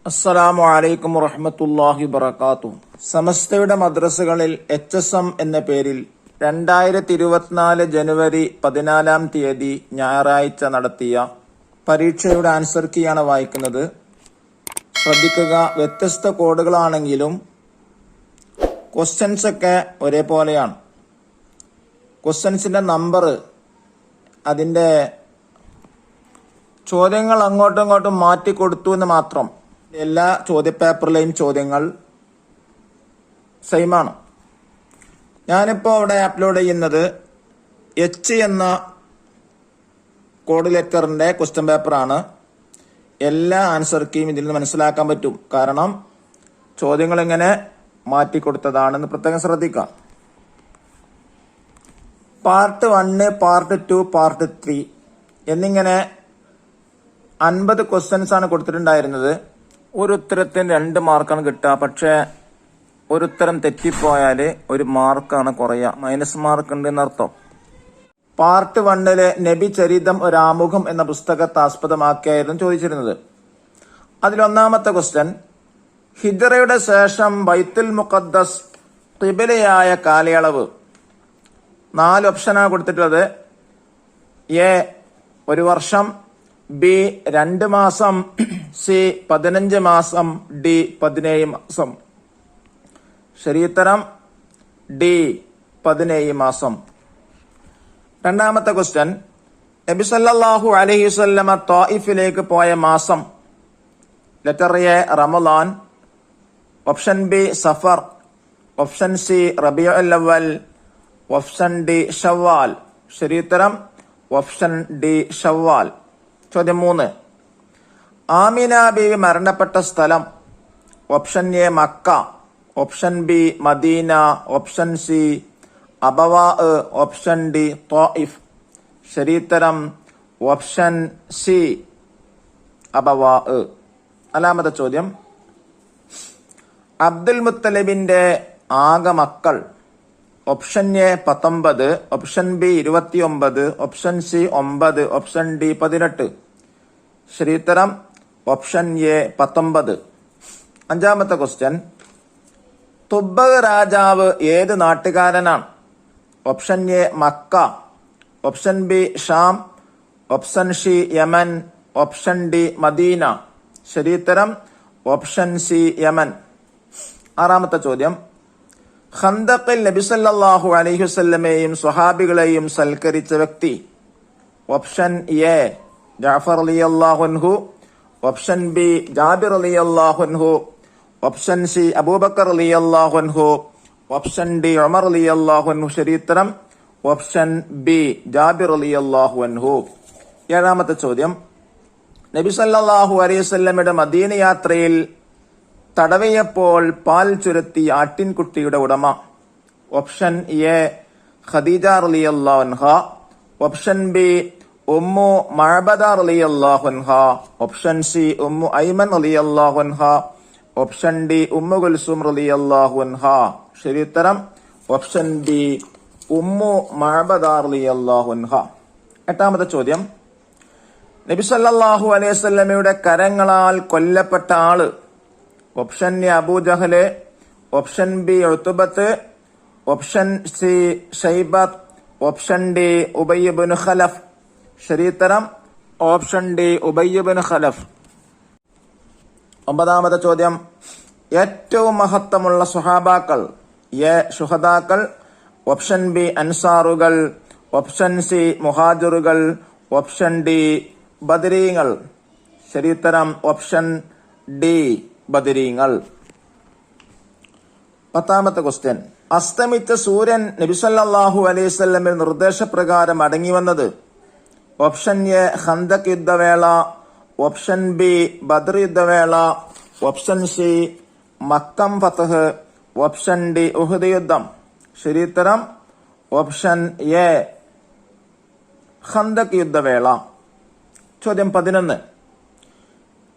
അസ്സലാമു അലൈക്കും വറഹ്മത്തുള്ളാഹി വബറകാതുഹു. സമസ്തയുടെ മദ്രസകളിൽ HSM എന്ന പേരിൽ 2024 ജനുവരി 14 ഞായറാഴ്ച നടത്തിയ പരീക്ഷയുടെ ആൻസർ കീയാണ് വായിക്കുന്നത്. ശ്രദ്ധിക്കുക, വ്യത്യസ്ത കോഡുകളാണെങ്കിലും ക്വസ്റ്റ്യൻസ് ഒക്കെ ഒരേപോലെയാണ്. ക്വസ്റ്റ്യൻസിന്റെ നമ്പർ, അതിന്റെ ചോദ്യങ്ങൾ അങ്ങോട്ടും ഇങ്ങോട്ടും മാറ്റിക്കൊടുത്തു എന്ന് മാത്രം. എല്ലാ ചോദ്യപേപ്പറിലെയും ചോദ്യങ്ങൾ സെയിമാണ്. ഞാനിപ്പോൾ അവിടെ അപ്ലോഡ് ചെയ്യുന്നത് H എന്ന കോഡ് ലെറ്ററിന്റെ ക്വസ്റ്റ്യൻ പേപ്പറാണ്. എല്ലാ ആൻസർ കീയും ഇതിൽ നിന്ന് മനസ്സിലാക്കാൻ പറ്റും, കാരണം ചോദ്യങ്ങൾ ഇങ്ങനെ മാറ്റിക്കൊടുത്തതാണെന്ന് പ്രത്യേകം ശ്രദ്ധിക്കാം. പാർട്ട് 1, പാർട്ട് 2, പാർട്ട് 3 എന്നിങ്ങനെ 50 ക്വസ്റ്റ്യൻസ് ആണ് കൊടുത്തിട്ടുണ്ടായിരുന്നത്. ഒരു ഉത്തരത്തിന് 2 മാർക്കാണ് കിട്ടുക. പക്ഷേ ഒരു ഉത്തരം തെറ്റിപ്പോയാൽ 1 മാർക്കാണ് കുറയുക, മൈനസ് മാർക്ക് ഉണ്ട് എന്നർത്ഥം. പാർട്ട് 1 നബി ചരിതം ഒരു ആമുഖം എന്ന പുസ്തകത്തെ ആസ്പദമാക്കിയായിരുന്നു ചോദിച്ചിരുന്നത്. അതിലൊന്നാമത്തെ ക്വസ്റ്റ്യൻ, ഹിജ്റയുടെ ശേഷം ബൈത്തുൽ മുഖദ്ദസ് ഖിബലയായ കാലയളവ്. 4 ഓപ്ഷനാണ് കൊടുത്തിട്ടുള്ളത്. എ 1 വർഷം, ബി 2 മാസം, സി 15 മാസം, ഡി 17 മാസം. ശരിയുത്തരം ഡി 17 മാസം. രണ്ടാമത്തെ ക്വസ്റ്റ്യൻ, നബി സല്ലല്ലാഹു അലൈഹി വസല്ലമ ത്വായിഫിലേക്ക് പോയ മാസം. Letter A Ramadan, option B Safar, option C Rabi ul Awwal, option D Shawwal. ശരിയുത്തരം ഓപ്ഷൻ ഡി ഷവ്വാൽ. ചോദ്യം 3, ആമിന ബീവി മരണപ്പെട്ട സ്ഥലം. Option A Mecca, option B Medina, option C അബവാ, ഓപ്ഷൻ ഡി ത്വായിഫ്. ശരിയുത്തരം ഓപ്ഷൻ സി അബവാ. നാലാമത്തെ ചോദ്യം, അബ്ദുൽ മുത്തലിബിന്റെ ആകെ മക്കൾ. Option A 19, option B 29, option C 9, option D 18. ശരിയുത്തരം ഓപ്ഷൻ എ 19. അഞ്ചാമത്തെ ക്വസ്റ്റ്യൻ, തുബ്ബക് രാജാവ് ഏത് നാട്ടുകാരനാണ്? Option A Mecca, option B ഷാം, option C Yemen, option D Medina. ശരിയുത്തരം ഓപ്ഷൻ സി യമൻ. ആറാമത്തെ ചോദ്യം, ഖന്തഖിൽ നബി സല്ലല്ലാഹു അലൈഹി വസല്ലമയെയും സ്വഹാബികളെയും സൽക്കരിച്ച വ്യക്തി. ഓപ്ഷൻ എ ജഅഫർ റളിയല്ലാഹു അൻഹു, ഓപ്ഷൻ ബി ജാബിർ റളിയല്ലാഹു അൻഹു, ഓപ്ഷൻ സി അബൂബക്കർ റളിയല്ലാഹു അൻഹു, ഓപ്ഷൻ ഡി ഉമർ റളിയല്ലാഹു അൻഹു. ശരിയുത്തരം ഓപ്ഷൻ ബി ജാബിർ റളിയല്ലാഹു അൻഹു. ഏഴാമത്തെ ചോദ്യം, നബി സല്ലല്ലാഹു അലൈഹി വസല്ലമയുടെ മദീന യാത്രയിൽ തടവിയപ്പോൾ പാൽ ചുരത്തി ആട്ടിൻകുട്ടിയുടെ ഉടമ. ഓപ്ഷൻ എ ഖദീജ റളിയല്ലാഹു അൻഹ, ഓപ്ഷൻ ബി ഉമ്മു മഅബദ റളിയല്ലാഹു അൻഹ, ഓപ്ഷൻ സി ഉമ്മു ഐമൻ റളിയല്ലാഹു അൻഹ, ഓപ്ഷൻ ഡി ഉമ്മു കുൽസും റളിയല്ലാഹു അൻഹ. ശരിയുത്തരം ഓപ്ഷൻ ഡി ഉമ്മു മഅബദ റളിയല്ലാഹു അൻഹ. എട്ടാമത്തെ ചോദ്യം, നബി സല്ലല്ലാഹു അലൈഹി വസല്ലമയുടെ കരങ്ങളാൽ കൊല്ലപ്പെട്ട ആള്. ഓപ്ഷൻ എ അബൂജഹല്, ഓപ്ഷൻ ബി ഉത്ബത്ത്, ഓപ്ഷൻ സി ഷൈബത്ത്, ഓപ്ഷൻ ഡി ഉബയ്യ് ഇബ്നു ഖലഫ്. ശരിയുത്തരം ഓപ്ഷൻ ഡി ഉബയ്യ് ഇബ്നു ഖലഫ്. ഒമ്പതാമത്തെ ചോദ്യം, ഏറ്റവും മഹത്വമുള്ള സ്വഹാബാക്കൾ. എ ശുഹദാക്കൾ, ഓപ്ഷൻ ബി അൻസാറുകൾ, ഓപ്ഷൻ സി മുഹാജിറുകൾ, ഓപ്ഷൻ ഡി ബദരീങ്ങൾ. ശരിയുത്തരം ഓപ്ഷൻ ഡി ബദരീങ്ങൾ. പത്താമത്തെ ക്വസ്റ്റ്യൻ, അസ്തമിച്ച സൂര്യൻ നബി സല്ലല്ലാഹു അലൈഹി വസല്ലമയുടെ നിർദ്ദേശപ്രകാരം അടങ്ങി വന്നത്. ഓപ്ഷൻ എ ഖന്തഖ് യുദ്ധവേള, ഓപ്ഷൻ ബി ബദർ യുദ്ധവേള, ഓപ്ഷൻ സി മക്കം ഫത്ഹ്, ഓപ്ഷൻ ഡി ഉഹദ് യുദ്ധം. ശരിയുത്തരം ഓപ്ഷൻ എ ഖന്തഖ് യുദ്ധവേള. ചോദ്യം 11,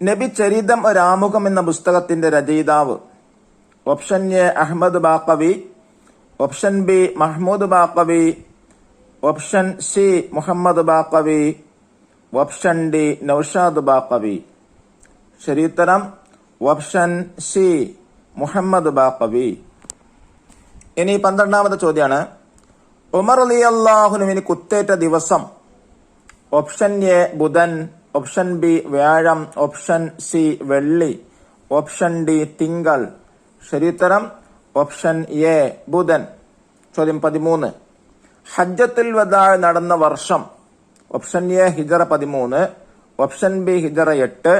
നബി ചരിതം ഒരു ആമുഖം എന്ന പുസ്തകത്തിന്റെ രചയിതാവ്. Option A Ahmad Baqavi, option B Mahmood Baqavi, option C Muhammad Baqavi, option D Naushad Baqavi. ശരിയുത്തരം ഓപ്ഷൻ സി മുഹമ്മദ് ബാഖവി. ഇനി 12ാമത്തെ ചോദ്യമാണ്. ഉമർ റളിയല്ലാഹുവിന് കുത്തേറ്റ ദിവസം? ഓപ്ഷൻ എ ബുധൻ, ഓപ്ഷൻ ബി വ്യാഴം, ഓപ്ഷൻ സി വെള്ളി, ഓപ്ഷൻ ഡി തിങ്കൾ. ശരിയുത്തരം ഓപ്ഷൻ എ ബുധൻ. ചോദ്യം 13. ഹജ്ജത്തുൽ വദാ നടന്ന വർഷം? ഓപ്ഷൻ എ ഹിജറ 13, ഓപ്ഷൻ ബി ഹിജറ 8,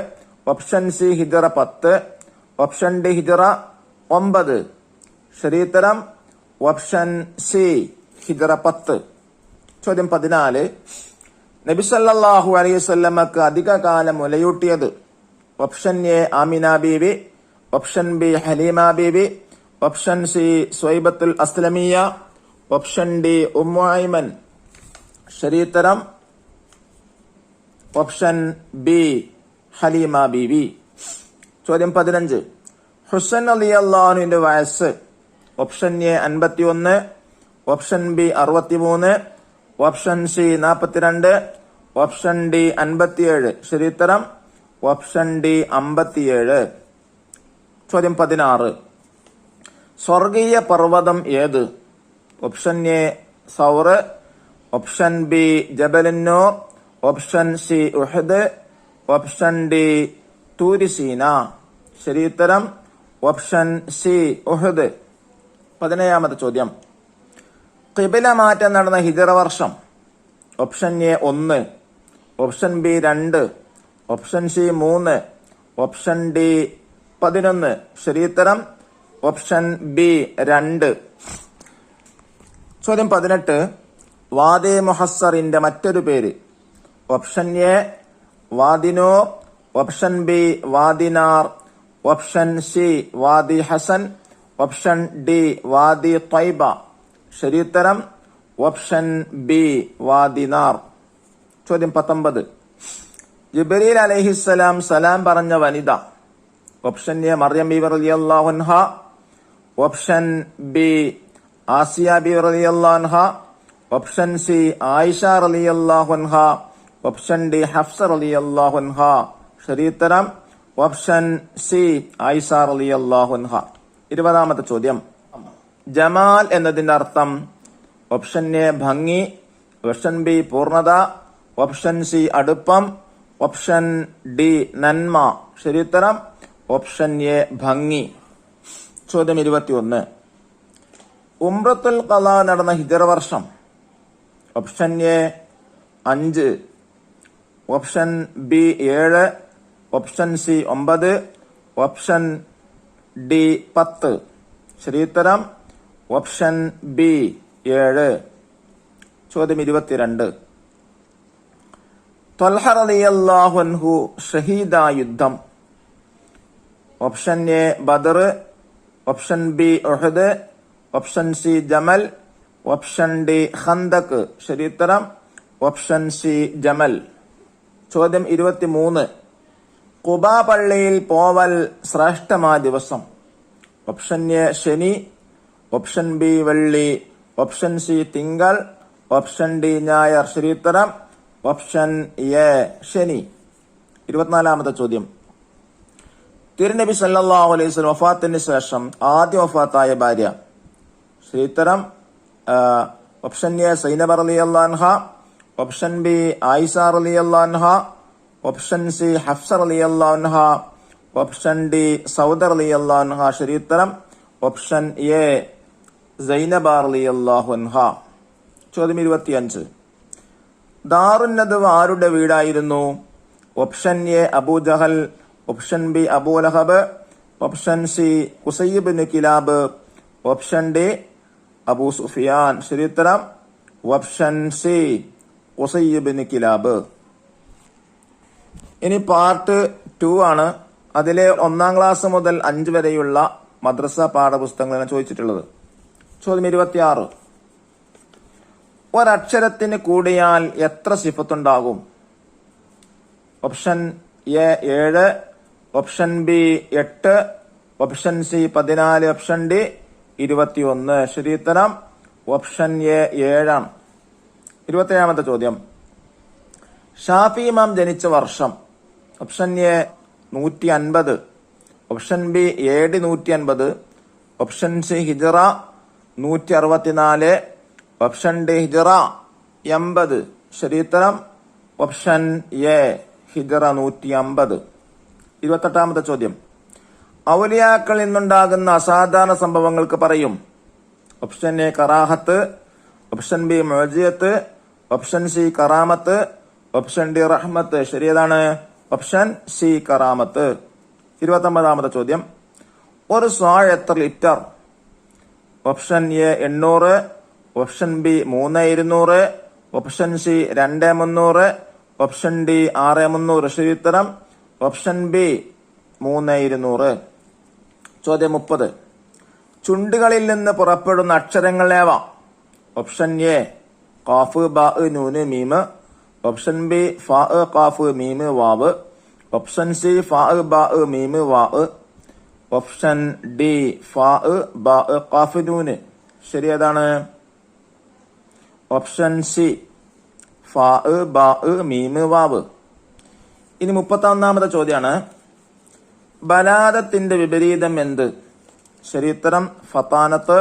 ഓപ്ഷൻ സി ഹിജറ 10, ഓപ്ഷൻ ഡി ഹിജറ 9. ശരിയുത്തരം ഓപ്ഷൻ സി ഹിജറ 10. ചോദ്യം 14. നബി സല്ലല്ലാഹു അലൈഹി വസല്ലമക്ക് അധിക കാലം മുലയൂട്ടിയത്? ഓപ്ഷൻ എ ആമിന ബീവി, ഓപ്ഷൻ ബി ഹലീമ ബീവി, ഓപ്ഷൻ സി സ്വൈബത്തുൽ അസ്ലമിയ, ഓപ്ഷൻ ഡി ഉമ്മു ഐമൻ. ശരിയുത്തരം ഓപ്ഷൻ ബി ഹലീമ ബീവി. ചോദ്യം 15. ഹുസൈൻ റളിയല്ലാഹുവിന്റെ വയസ്സ്? Option A 51, option B 63, option C 42, option D 57. ശരിയുത്തരം ഓപ്ഷൻ ഡി 57. ചോദ്യം 16. സ്വർഗീയ പർവ്വതം ഏത്? ഓപ്ഷൻ എ സൗർ, ഓപ്ഷൻ ബി ജബലുന്നൂർ, ഓപ്ഷൻ സി ഉഹദ്, ഓപ്ഷൻ ഡി തൂരിസീന. ശരിയുത്തരം ഓപ്ഷൻ സി ഉഹദ്. 17ാമത്തെ ചോദ്യം. ഖിബല മാറ്റം നടന്ന ഹിജറ വർഷം? Option A 1, option B 2, option C 3, option D 11. ശരിയുത്തരം ഓപ്ഷൻ ബി 2. ചോദ്യം 18. വാദി മുഹസ്സറിന്റെ മറ്റൊരു പേര്? ഓപ്ഷൻ എ വാദിനൂർ, ഓപ്ഷൻ ബി വാദിനാർ, ഓപ്ഷൻ സി വാദി ഹസൻ, ഓപ്ഷൻ ഡി വാദി ത്വയ്ബ. ശരിയുത്തരം ഓപ്ഷൻ ബി വാദിനാർ. ചോദ്യം 19. ജിബ്രീൽ അലൈഹിസ്സലാം സലാം പറഞ്ഞ വനിത? ഓപ്ഷൻ എ മറിയം ബീവി റളിയല്ലാഹു അൻഹ, ഓപ്ഷൻ ബി ആസിയ ബീവി റളിയല്ലാഹു അൻഹ, ഓപ്ഷൻ സി ആയിഷ റളിയല്ലാഹു അൻഹ, ഓപ്ഷൻ ഡി ഹഫ്സ റളിയല്ലാഹു അൻഹ. ശരിയുത്തരം ഓപ്ഷൻ സി ആയിഷ റളിയല്ലാഹു അൻഹ. 20ാമത്തെ ചോദ്യം. ജമാൽ എന്നതിന്റെ അർത്ഥം? ഓപ്ഷൻ എ ഭംഗി, ഓപ്ഷൻ ബി പൂർണ്ണത, ഓപ്ഷൻ സി അടുപ്പം, ഓപ്ഷൻ ഡി നന്മ. ശരിയുത്തരം ഓപ്ഷൻ എ ഭംഗി. ചോദ്യം 21. ഉംറത്തുൽ ഖളാ നടന്ന ഹിജറ വർഷം? Option A 5, option B 7, option C 9, option D 10. ശരിയുത്തരം ഓപ്ഷൻ ബി 7. ചോദ്യം 22. ത്വൽഹ റളിയല്ലാഹു അൻഹു ഷഹീദായ യുദ്ധം? Option A Badr, option B Uhud, option C Jamal, option D Khandaq. ശരിയുത്തരം ഓപ്ഷൻ സി ജമൽ. ചോദ്യം 23. ഖുബാ പള്ളിയിൽ പോവൽ ശ്രേഷ്ഠമായ ദിവസം? ഓപ്ഷൻ എ ശനി, ഓപ്ഷൻ ബി വെള്ളി, ഓപ്ഷൻ സി തിങ്കൾ, ഓപ്ഷൻ ഡി ഞായർ. ശരിയുത്തരം ഓപ്ഷൻ എ ശനി. 24ാമത്തെ ചോദ്യം. തിരുനബി സല്ലല്ലാഹു അലൈഹി വസല്ലം വഫാത്തിന് ശേഷം ആദ്യ വഫാത്തായ ഭാര്യ? ശരിയുത്തരം ഓപ്ഷൻ എ സൈനബ റളിയല്ലാഹു അൻഹ, ഓപ്ഷൻ ബി ആയിഷ റളിയല്ലാഹു അൻഹ, ഓപ്ഷൻ സി ഹഫ്സ റളിയല്ലാഹു അൻഹ, ഓപ്ഷൻ ഡി സൗദ റളിയല്ലാഹു അൻഹ. ശരിയുത്തരം ഓപ്ഷൻ എ സൈനബ റളിയല്ലാഹു അൻഹ. ചോദ്യം 25. ദാറുൻ നദ്വ ആരുടെ വീടായിരുന്നു? ഓപ്ഷൻ എ അബൂജഹൽ, ഓപ്ഷൻ ബി അബൂ ലഹബ്, ഓപ്ഷൻ സി ഖുസൈ ഇബ്നു കിലാബ്, ഓപ്ഷൻ ഡി അബൂ സുഫിയാൻ. ശരിയുത്തരം ഓപ്ഷൻ സി ഖുസൈ ഇബ്നു കിലാബ്. ഇനി പാർട്ട് 2 ആണ്. അതിലെ 1ാം ക്ലാസ് മുതൽ 5 വരെയുള്ള മദ്രസ പാഠപുസ്തകങ്ങളാണ് ചോദിച്ചിട്ടുള്ളത്. ചോദ്യം 26. ഒരക്ഷരത്തിന് കൂടിയാൽ എത്ര സിഫത്തുണ്ടാകും? Option A 7, option B 8, option C 14, option D 21. ശരിയുത്തരം ഓപ്ഷൻ എ 7 ആണ്. 27ാമത്തെ ചോദ്യം. ഷാഫി ഇമാം ജനിച്ച വർഷം? Option A 150, option B AD 150, option C ഹിജറ 164, ഓപ്ഷൻ ഡി ഹിജറ 80. ശരിയുത്തരം ഓപ്ഷൻ എ ഹിജറ 150. 28ാമത്തെ ചോദ്യം. ഔലിയാക്കളിൽ നിന്നുണ്ടാകുന്ന അസാധാരണ സംഭവങ്ങൾക്ക് പറയും. ഓപ്ഷൻ എ കറാഹത്ത്, ഓപ്ഷൻ ബി മുഅ്ജിസത്ത്, ഓപ്ഷൻ സി കറാമത്ത്, ഓപ്ഷൻ ഡി റഹ്മത്ത്. ശരിയേതാണ്? ഓപ്ഷൻ സി കറാമത്ത്. 29ാമത്തെ ചോദ്യം. ഒരു സ്വാ എത്ര litre? Option A 800, option B 3200, option C 2300, option D 6300. ശരിയുത്തരം ഓപ്ഷൻ ബി 3200. ചോദ്യം 30. ചുണ്ടുകളിൽ നിന്ന് പുറപ്പെടുന്ന അക്ഷരങ്ങൾ ഏവ? ഓപ്ഷൻ എ ഖാഫ് ബാ നൂന് മീമ്, ഓപ്ഷൻ ബി ഫാ ഖാഫ് മീമ് വാവ്, ഓപ്ഷൻ സി ഫാ ബാ മീമ് വാ, ഓപ്ഷൻ ഡി ഫാ ബാ ഖാഫ് നൂന്. ശരിയേതാണ്? ഓപ്ഷൻ സി ഫാ ബാ മീമ് വാവ്. ഇനി 31ാമത്തെ ചോദ്യമാണ്. ബലാദത്തിന്റെ വിപരീതം എന്ത്? ശരിയുത്തരം ഫത്താനത്ത്,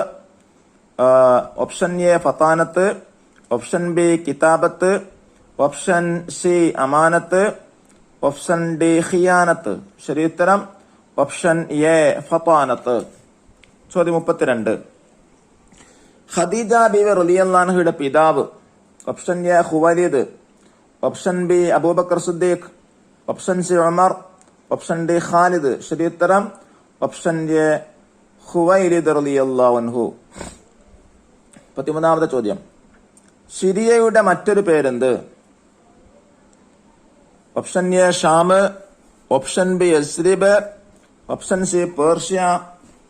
ഓപ്ഷൻ എ ഫത്താനത്ത്, ഓപ്ഷൻ ബി കിതാബത്ത്, ഓപ്ഷൻ സി അമാനത്ത്, ഓപ്ഷൻ ഡി ഖിയാനത്ത്. ശരിയുത്തരം ഓപ്ഷൻ എ ഫത്താനത്ത്. ചോദ്യം 32. ഖദീജ ബീവി റളിയല്ലാഹു അൻഹയുടെ പിതാവ്? Option A Khuwaylid, option B Abu Bakr Siddique, option C Umar, option D Khalid. ശരിയുത്തരം ഓപ്ഷൻ എ ഖുവൈലിദ് റളിയല്ലാഹു അൻഹു. 33ാമത്തെ ചോദ്യം. സിറിയയുടെ മറ്റൊരു പേരെന്ത്? ഓപ്ഷൻ എ ഷാം, ഓപ്ഷൻ ബി യസ്രിബ്, option C Persia,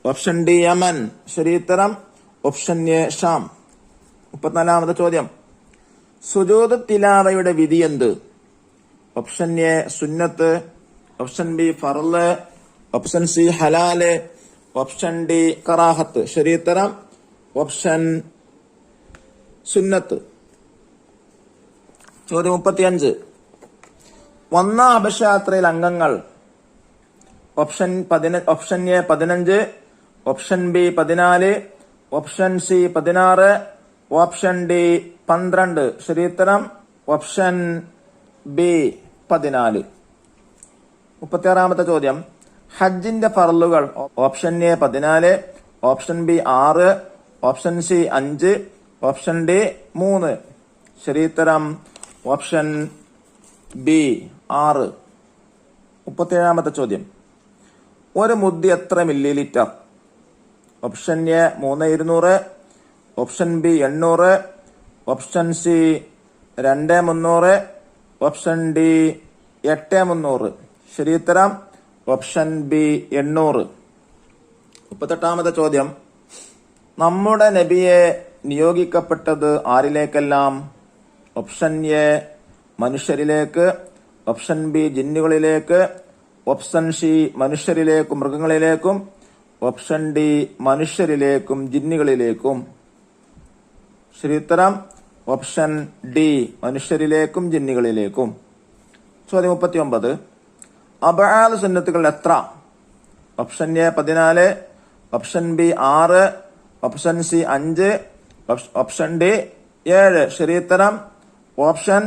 option D Yemen. ശരിയുത്തരം ഓപ്ഷൻ എ ഷാം. 34ാമത്തെ ചോദ്യം. സുജൂദ് തിലാവയുടെ വിധി എന്ത്? ഓപ്ഷൻ എ സുന്നത്ത്, ഓപ്ഷൻ ബി ഫർള്, ഓപ്ഷൻ സി ഹലാല്, ഓപ്ഷൻ ഡി കറാഹത്ത്. ശരിയുത്തരം ഓപ്ഷൻ സുന്നത്ത്. ചോദ്യം 35. ഒന്നാം അബശയാത്രയിൽ അംഗങ്ങൾ? Option A 15, option B 14, option C 16, option D 12. ശരിയുത്തരം ഓപ്ഷൻ ബി 14. 36ാമത്തെ ചോദ്യം. ഹജ്ജിന്റെ ഫർളുകൾ? Option A 14, option B 6, option C 5, option D 3. ശരിയുത്തരം ഓപ്ഷൻ ബി 6. 37ാമത്തെ ചോദ്യം. ഒരു മുദ്ദ് എത്ര millilitre? Option A 3200, option B 800, option C 2300, option D 8300. ശരിയുത്തരം ഓപ്ഷൻ ബി 800. 38ാമത്തെ ചോദ്യം. നമ്മുടെ നബിയെ നിയോഗിക്കപ്പെട്ടത് ആരിലേക്കെല്ലാം? ഓപ്ഷൻ എ മനുഷ്യരിലേക്ക്, ഓപ്ഷൻ ബി ജിന്നുകളിലേക്ക്, ഓപ്ഷൻ സി മനുഷ്യരിലേക്കും മൃഗങ്ങളിലേക്കും, ഓപ്ഷൻ ഡി മനുഷ്യരിലേക്കും ജിന്നുകളിലേക്കും. ശരിയുത്തരം ഓപ്ഷൻ ഡി മനുഷ്യരിലേക്കും ജിന്നുകളിലേക്കും. ചോദ്യം 39. അബ്ആദ് സുന്നത്തുകൾ എത്ര? Option A 14, option B 6, option C 5, option D 7. ശരിയുത്തരം ഓപ്ഷൻ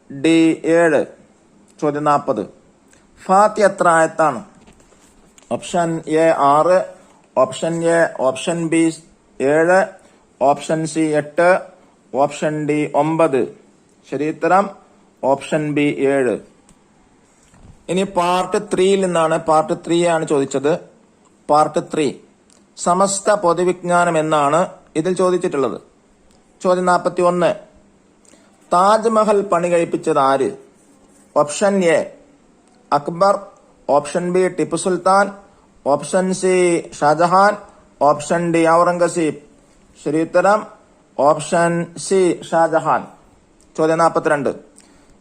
ഡി 7. ചോദ്യം 40. ഫാത്തിഹ എത്ര ആയത്താണ്? Option A 6, option B 7, option C 8, option D 9. ശരിയുത്തരം ഓപ്ഷൻ ബി 7. ഇനി പാർട്ട് 3യിൽ നിന്നാണ്. പാർട്ട് 3 ആണ് ചോദിച്ചത്. പാർട്ട് 3 സമസ്ത പൊതുവിജ്ഞാനം എന്നാണ് ഇതിൽ ചോദിച്ചിട്ടുള്ളത്. ചോദ്യം 41. താജ്മഹൽ പണി കഴിപ്പിച്ചത് ആര്? Option A Akbar, option B Tipu Sultan, option C Shah Jahan, option D Aurangzeb. ശരിയുത്തരം ഓപ്ഷൻ സി ഷാജഹാൻ. ചോദ്യം 42.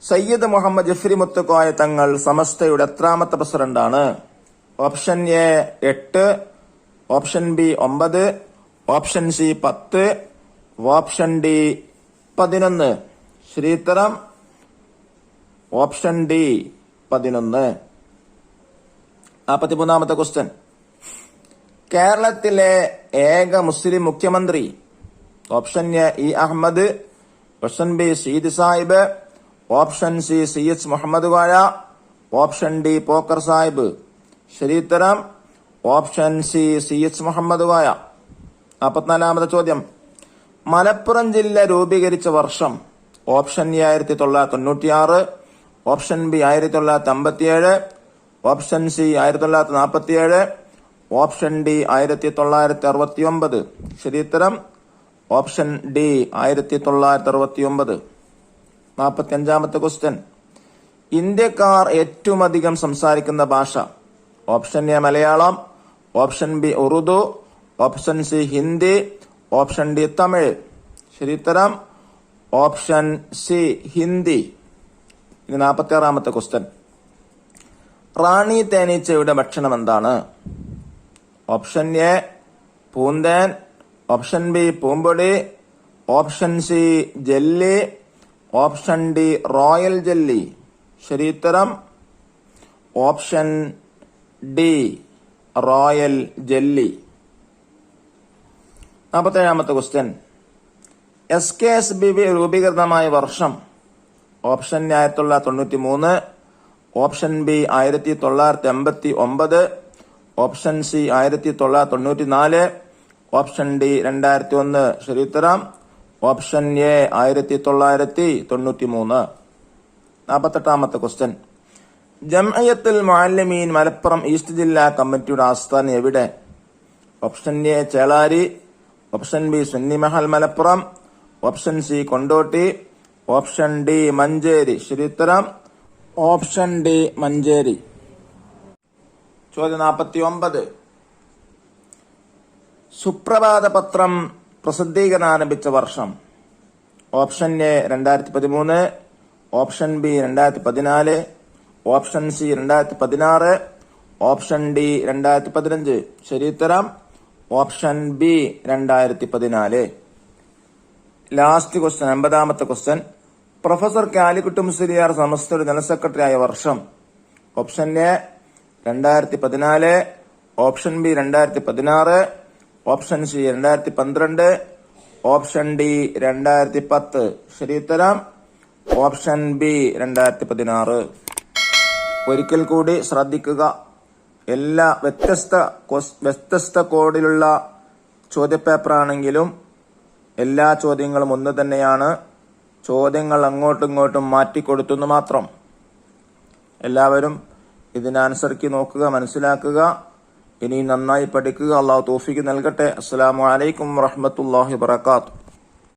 സയ്യിദ് മുഹമ്മദ് ജഫ്രി മുത്തുക്കോയ തങ്ങൾ സമസ്തയുടെ എത്രാമത്തെ പ്രസിഡന്റാണ്? Option A 8, option B 9, option C 10, option D 11. ശരിയുത്തരം ഓപ്ഷൻ ഡി 11. 43-ാമത്തെ ക്വസ്റ്റ്യൻ. കേരളത്തിലെ ഏക മുസ്ലിം മുഖ്യമന്ത്രി? Option A E Ahamed, option B സീദ് സാഹിബ്, option C H Muhammad Koya, option D Pocker Sahib. ശരിയുത്തരം option C H Muhammad Koya. 44-ാമത്തെ ചോദ്യം. മലപ്പുറം ജില്ല രൂപീകരിച്ച വർഷം? Option A 1996, option B 1957, option C 1947, option D 1969. ശരിയുത്തരം ഓപ്ഷൻ ഡി 1969. 45-ാമത്തെ ക്വസ്റ്റ്യൻ. ഇന്ത്യക്കാർ ഏറ്റവും അധികം സംസാരിക്കുന്ന ഭാഷ? Option A Malayalam, option B Urdu, option C Hindi, option D Tamil. ശരിയുത്തരം ഓപ്ഷൻ സി ഹിന്ദി. ഇനി 46-ാമത്തെ ക്വസ്റ്റ്യൻ. റാണി തേനീച്ചയുടെ ഭക്ഷണം എന്താണ്? ഓപ്ഷൻ എ പൂന്തേൻ, ഓപ്ഷൻ ബി പൂമ്പൊടി, option C jelly, option D royal jelly. ശരിയുത്തരം ഓപ്ഷൻ ഡി റോയൽ ജെല്ലി. 47-ാമത്തെ ക്വസ്റ്റ്യൻ. SKSBB രൂപീകൃതമായ വർഷം? Option A 1993, option B 1989, option C 1994, option D 2001. ശരിയുത്തരം ഓപ്ഷൻ എ 1993. 48-ാമത്തെ ക്വസ്റ്റ്യൻ. ജംഇയ്യത്തുൽ മുഅല്ലിമീൻ മലപ്പുറം ഈസ്റ്റ് ജില്ലാ കമ്മിറ്റിയുടെ ആസ്ഥാനം എവിടെ? Option A Chelari, option B സുന്നിമഹൽ Malappuram, option C Kondotty, option D Manjeri. ശരിയുത്തരം ഓപ്ഷൻ ഡി മഞ്ചേരി. ചോദ്യം 49. സുപ്രഭാത പത്രം പ്രസിദ്ധീകരണം ആരംഭിച്ച വർഷം? Option A 2013, option B 2014, option C 2016, option D 2015. ശരിയുത്തരം ഓപ്ഷൻ ബി 2014. ലാസ്റ്റ് ക്വസ്റ്റ്യൻ 50-ാമത്തെ ക്വസ്റ്റ്യൻ. പ്രൊഫസർ കാലിക്കുട്ടി മുസ്ലിയാർ സമസ്തയുടെ ജനറൽ സെക്രട്ടറി ആയ വർഷം? Option A 2014, option B 2016, option C 2012, option D 2010. ശരിയുത്തരം ഓപ്ഷൻ ബി 2016. ഒരിക്കൽ കൂടി ശ്രദ്ധിക്കുക, എല്ലാ വ്യത്യസ്ത കോഡിലുള്ള ചോദ്യപേപ്പറാണെങ്കിലും എല്ലാ ചോദ്യങ്ങളും ഒന്ന് തന്നെയാണ്. ചോദ്യങ്ങൾ അങ്ങോട്ടും ഇങ്ങോട്ടും മാറ്റിക്കൊടുത്തെന്ന് മാത്രം. എല്ലാവരും ഇതിന് ആൻസർക്ക് നോക്കുക, മനസ്സിലാക്കുക. ഇനി നന്നായി പഠിക്കുക. അള്ളാഹു തൗഫീഖ് നൽകട്ടെ. അസ്സലാമു അലൈക്കും വറഹ്മത്തുള്ളാഹി വബറകാതുഹു.